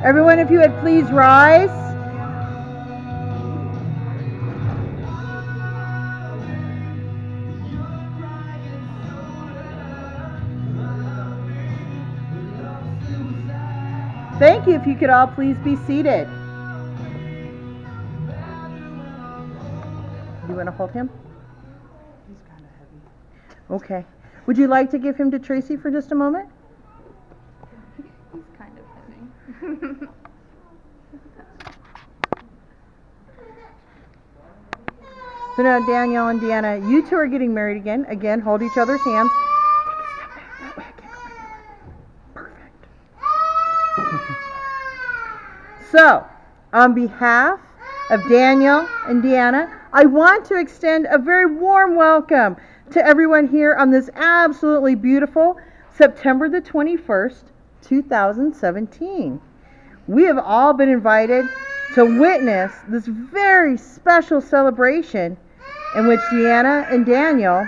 Everyone, if you would please rise. Thank you. If you could all please be seated. Do you want to hold him? He's kind of heavy. Okay. Would you like to give him to Tracy for just a moment? He's kind of heavy. So now, Daniel and Deanna, you two are getting married again. Again, hold each other's hands. Perfect. So, on behalf of Daniel and Deanna, I want to extend a very warm welcome to everyone here on this absolutely beautiful September the 21st, 2017. We have all been invited to witness this very special celebration in which Deanna and Daniel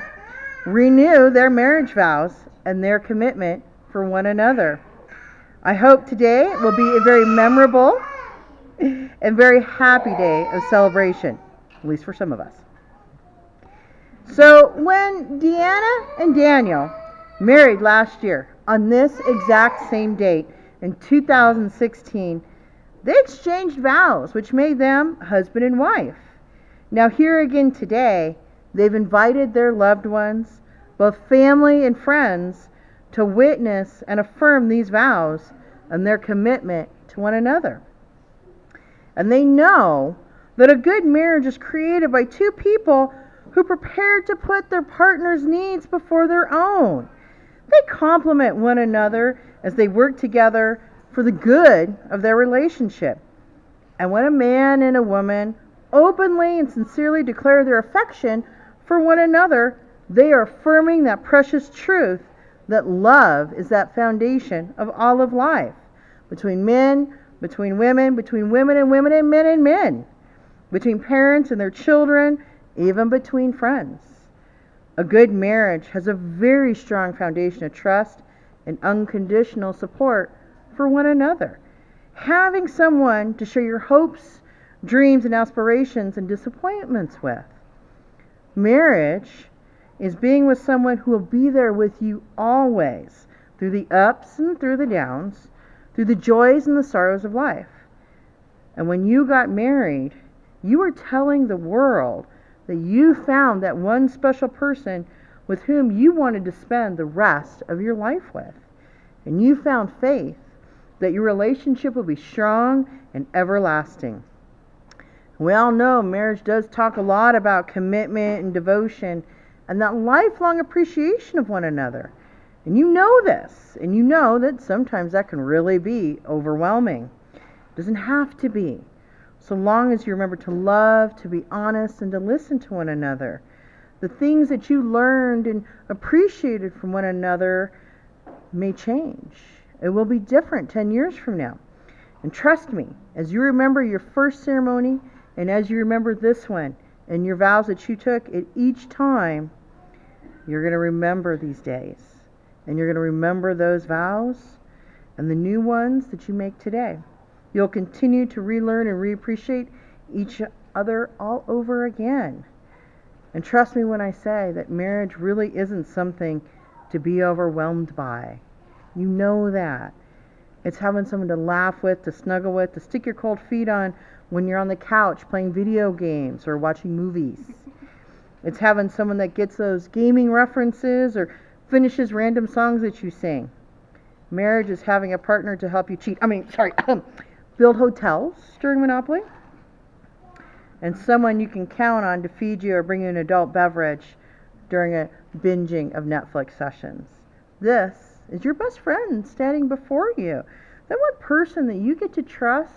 renew their marriage vows and their commitment for one another. I hope today will be a very memorable and very happy day of celebration, at least for some of us. So when Deanna and Daniel married last year on this exact same date in 2016, they exchanged vows which made them husband and wife. Now here again today, they've invited their loved ones, both family and friends, to witness and affirm these vows and their commitment to one another. And they know that a good marriage is created by two people who are prepared to put their partner's needs before their own. They complement one another as they work together for the good of their relationship. And when a man and a woman openly and sincerely declare their affection for one another, they are affirming that precious truth that love is that foundation of all of life, between men, between women and women and men, between parents and their children, even between friends. A good marriage has a very strong foundation of trust and unconditional support for one another. Having someone to share your hopes, dreams, and aspirations and disappointments with. Marriage is being with someone who will be there with you always, through the ups and through the downs, through the joys and the sorrows of life. And when you got married, you were telling the world that you found that one special person with whom you wanted to spend the rest of your life with. And you found faith that your relationship will be strong and everlasting. We all know marriage does talk a lot about commitment and devotion and that lifelong appreciation of one another. And you know this, and you know that sometimes that can really be overwhelming. It doesn't have to be, so long as you remember to love, to be honest, and to listen to one another. The things that you learned and appreciated from one another may change. It will be different 10 years from now. And trust me, as you remember your first ceremony, and as you remember this one, and your vows that you took at each time, you're going to remember these days. And you're going to remember those vows and the new ones that you make today. You'll continue to relearn and reappreciate each other all over again. And trust me when I say that marriage really isn't something to be overwhelmed by. You know that. It's having someone to laugh with, to snuggle with, to stick your cold feet on when you're on the couch playing video games or watching movies. It's having someone that gets those gaming references or finishes random songs that you sing. Marriage is having a partner to help you build hotels during Monopoly. And someone you can count on to feed you or bring you an adult beverage during a binging of Netflix sessions. This is your best friend standing before you. That one person that you get to trust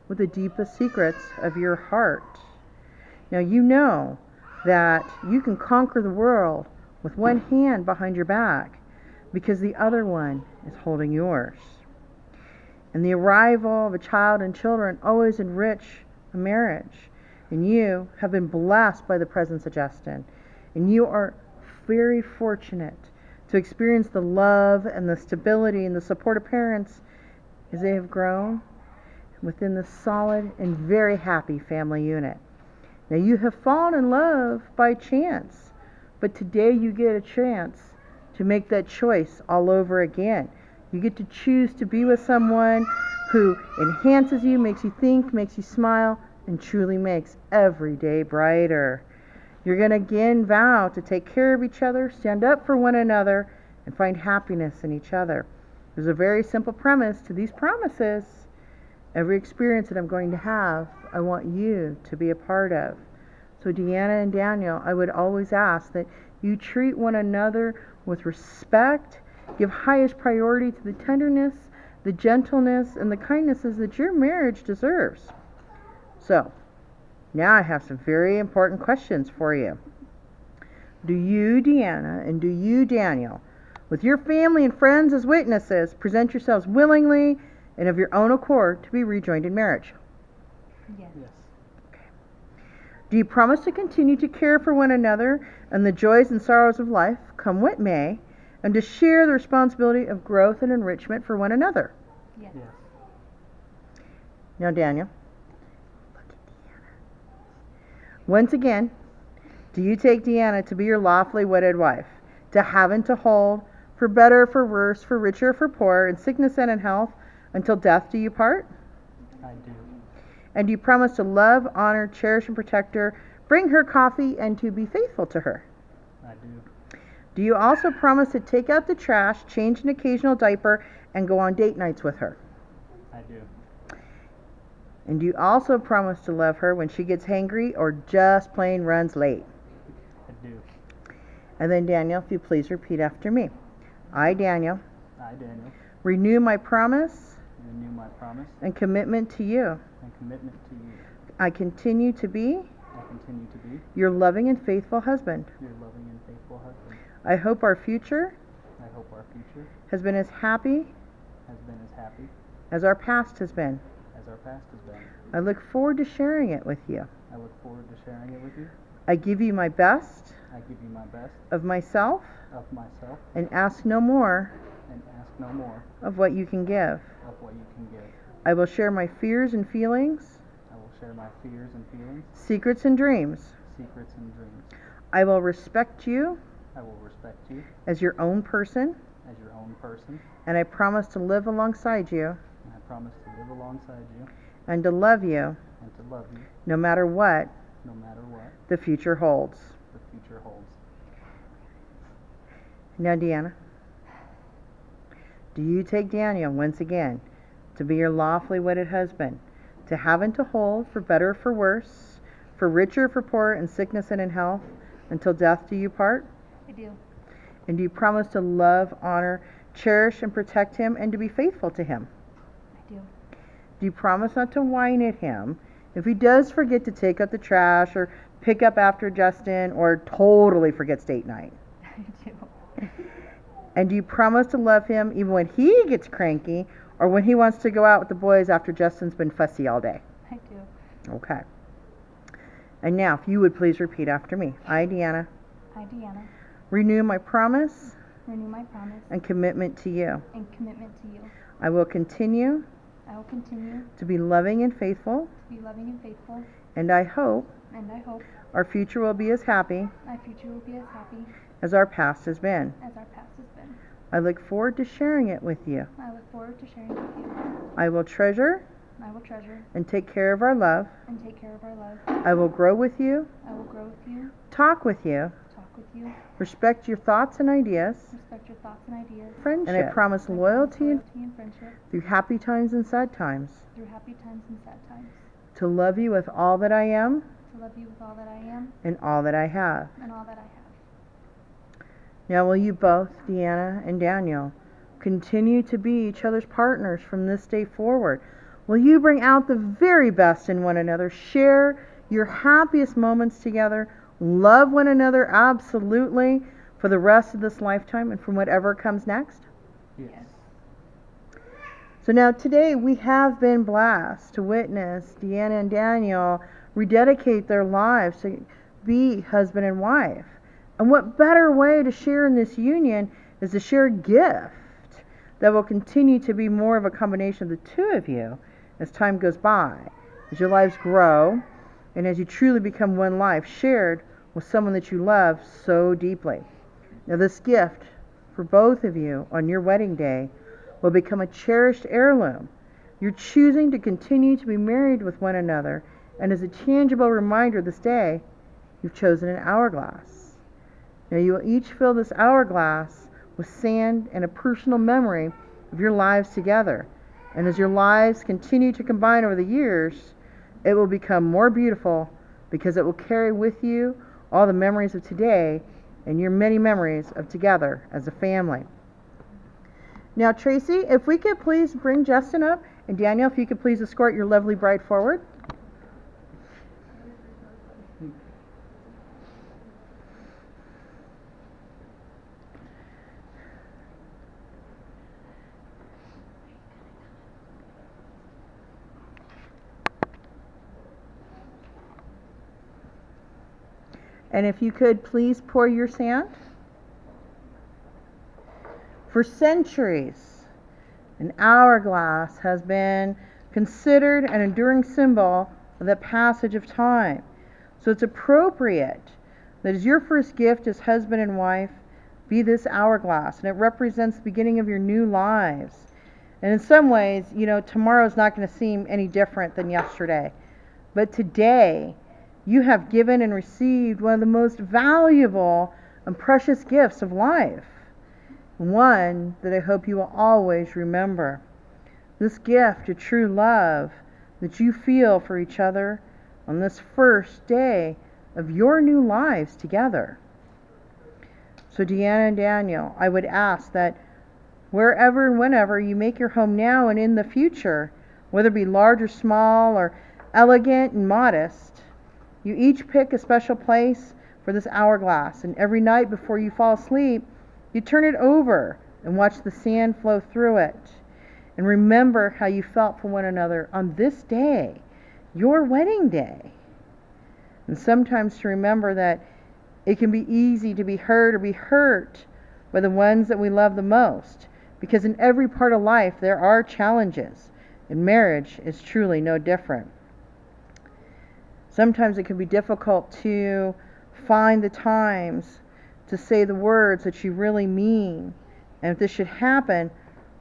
with the deepest secrets of your heart. Now you know that you can conquer the world with one hand behind your back because the other one is holding yours. And the arrival of a child and children always enrich a marriage. And you have been blessed by the presence of Justin. And you are very fortunate to experience the love and the stability and the support of parents as they have grown within the solid and very happy family unit. Now you have fallen in love by chance, but today you get a chance to make that choice all over again. You get to choose to be with someone who enhances you, makes you think, makes you smile, and truly makes every day brighter. You're going to again vow to take care of each other, stand up for one another, and find happiness in each other. There's a very simple premise to these promises. Every experience that I'm going to have, I want you to be a part of. So Deanna and Daniel, I would always ask that you treat one another with respect, give highest priority to the tenderness, the gentleness, and the kindnesses that your marriage deserves. So, now I have some very important questions for you. Do you, Deanna, and do you, Daniel, with your family and friends as witnesses, present yourselves willingly and of your own accord to be rejoined in marriage? Yes. Yes. Do you promise to continue to care for one another and the joys and sorrows of life, come what may, and to share the responsibility of growth and enrichment for one another? Yes. Yes. Now, Daniel, look at Deanna. Once again, do you take Deanna to be your lawfully wedded wife, to have and to hold, for better, for worse, for richer, for poorer, in sickness and in health, until death do you part? I do. And do you promise to love, honor, cherish, and protect her, bring her coffee, and to be faithful to her? I do. Do you also promise to take out the trash, change an occasional diaper, and go on date nights with her? I do. And do you also promise to love her when she gets hangry or just plain runs late? I do. And then, Daniel, if you please repeat after me. I, Daniel, I, Daniel, renew my promise renew my promise and commitment to you. and commitment to you. I continue to be I continue to be your loving and faithful husband. your loving and faithful husband. I hope our future I hope our future has been as happy has been as happy as our past has been. as our past has been. I look forward to sharing it with you. I look forward to sharing it with you. I give you my best I give you my best of myself of myself and ask no more and ask no more of what you can give. of what you can give. I will share my fears and feelings, I will share my fears and feelings, secrets and dreams. secrets and dreams. I will respect you I will respect you as your own person, as your own person, and I promise to live alongside you and I promise to live alongside you and to love you and to love you no matter what no matter what the future holds. the future holds. Now, Deanna, do you take Daniel once again to be your lawfully wedded husband, to have and to hold, for better or for worse, for richer or for poorer, in sickness and in health, until death do you part? I do. And do you promise to love, honor, cherish, and protect him, and to be faithful to him? I do. Do you promise not to whine at him if he does forget to take out the trash or pick up after Justin or totally forgets date night? I do. And do you promise to love him even when he gets cranky or when he wants to go out with the boys after Justin's been fussy all day? I do. Okay. And now, if you would please repeat after me. I, Deanna, I, Deanna, renew my promise renew my promise and commitment to you. and commitment to you. I will continue I will continue to be loving and faithful, to be loving and faithful, and I hope and I hope our future will be as happy my future will be as happy as our past has been. as our past has been. I look forward to sharing it with you. I look forward to sharing it with you. I will treasure I will treasure and take care of our love. and take care of our love. I will grow with you, I will grow with you, talk with you, talk with you, respect your thoughts and ideas, respect your thoughts and ideas, friendship. And I promise I promise loyalty and friendship through happy times and sad times, through happy times and sad times, to love you with all that I am to love you with all that I am and all that I have. and all that I have. Now will you both, Deanna and Daniel, continue to be each other's partners from this day forward? Will you bring out the very best in one another, share your happiest moments together, love one another absolutely for the rest of this lifetime and from whatever comes next? Yes. So now today we have been blessed to witness Deanna and Daniel rededicate their lives to be husband and wife. And what better way to share in this union is to share a gift that will continue to be more of a combination of the two of you as time goes by, as your lives grow, and as you truly become one life shared with someone that you love so deeply. Now, this gift for both of you on your wedding day will become a cherished heirloom. You're choosing to continue to be married with one another, and as a tangible reminder this day, you've chosen an hourglass. Now, you will each fill this hourglass with sand and a personal memory of your lives together. And as your lives continue to combine over the years, it will become more beautiful because it will carry with you all the memories of today and your many memories of together as a family. Now, Tracy, if we could please bring Justin up, and Daniel, if you could please escort your lovely bride forward. And if you could please pour your sand. For centuries, an hourglass has been considered an enduring symbol of the passage of time. So it's appropriate that as your first gift as husband and wife be this hourglass, and it represents the beginning of your new lives. And in some ways, tomorrow's not going to seem any different than yesterday. But today, you have given and received one of the most valuable and precious gifts of life. One that I hope you will always remember. This gift of true love that you feel for each other on this first day of your new lives together. So, Deanna and Daniel, I would ask that wherever and whenever you make your home now and in the future, whether it be large or small or elegant and modest, you each pick a special place for this hourglass, and every night before you fall asleep, you turn it over and watch the sand flow through it. And remember how you felt for one another on this day, your wedding day. And sometimes to remember that it can be easy to be hurt or be hurt by the ones that we love the most. Because in every part of life there are challenges, and marriage is truly no different. Sometimes it can be difficult to find the times to say the words that you really mean. And if this should happen,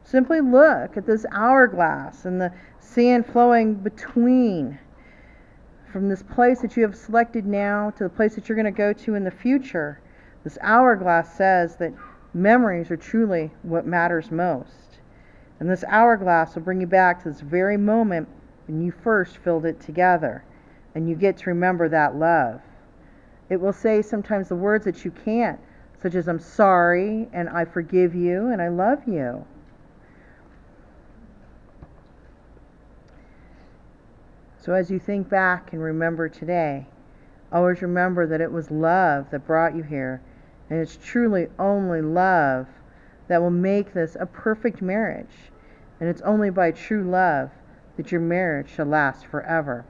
simply look at this hourglass and the sand flowing between from this place that you have selected now to the place that you're going to go to in the future. This hourglass says that memories are truly what matters most. And this hourglass will bring you back to this very moment when you first filled it together. And you get to remember that love. It will say sometimes the words that you can't, such as I'm sorry, and I forgive you, and I love you. So as you think back and remember today, always remember that it was love that brought you here. And it's truly only love that will make this a perfect marriage. And it's only by true love that your marriage shall last forever.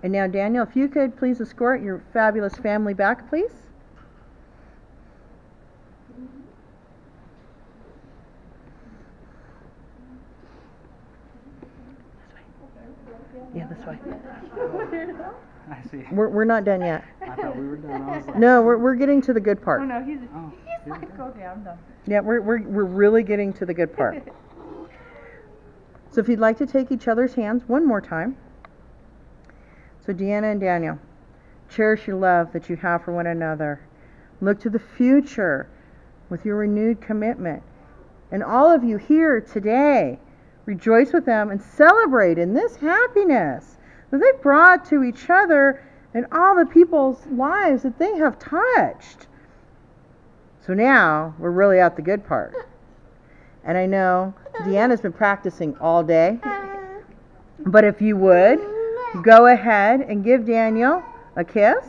And now, Daniel, if you could please escort your fabulous family back, please. Yeah, this way. I see. We're not done yet. I thought we were done. I was like, No, we're getting to the good part. Oh no, he's oh, like, okay, I'm done. Yeah, we're really getting to the good part. So if you'd like to take each other's hands one more time. So Deanna and Daniel, cherish your love that you have for one another. Look to the future with your renewed commitment. And all of you here today, rejoice with them and celebrate in this happiness that they've brought to each other and all the people's lives that they have touched. So now we're really at the good part. And I know Deanna's been practicing all day. But if you would, go ahead and give Daniel a kiss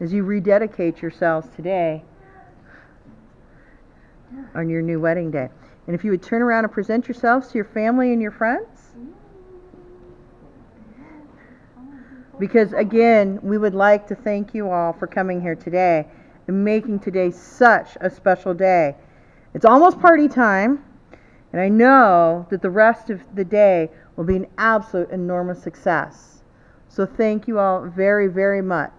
as you rededicate yourselves today on your new wedding day. And if you would turn around and present yourselves to your family and your friends. Because again, we would like to thank you all for coming here today and making today such a special day. It's almost party time, and I know that the rest of the day will be an absolute enormous success. So thank you all very, very much.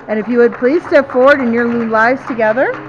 And if you would please step forward in your new lives together.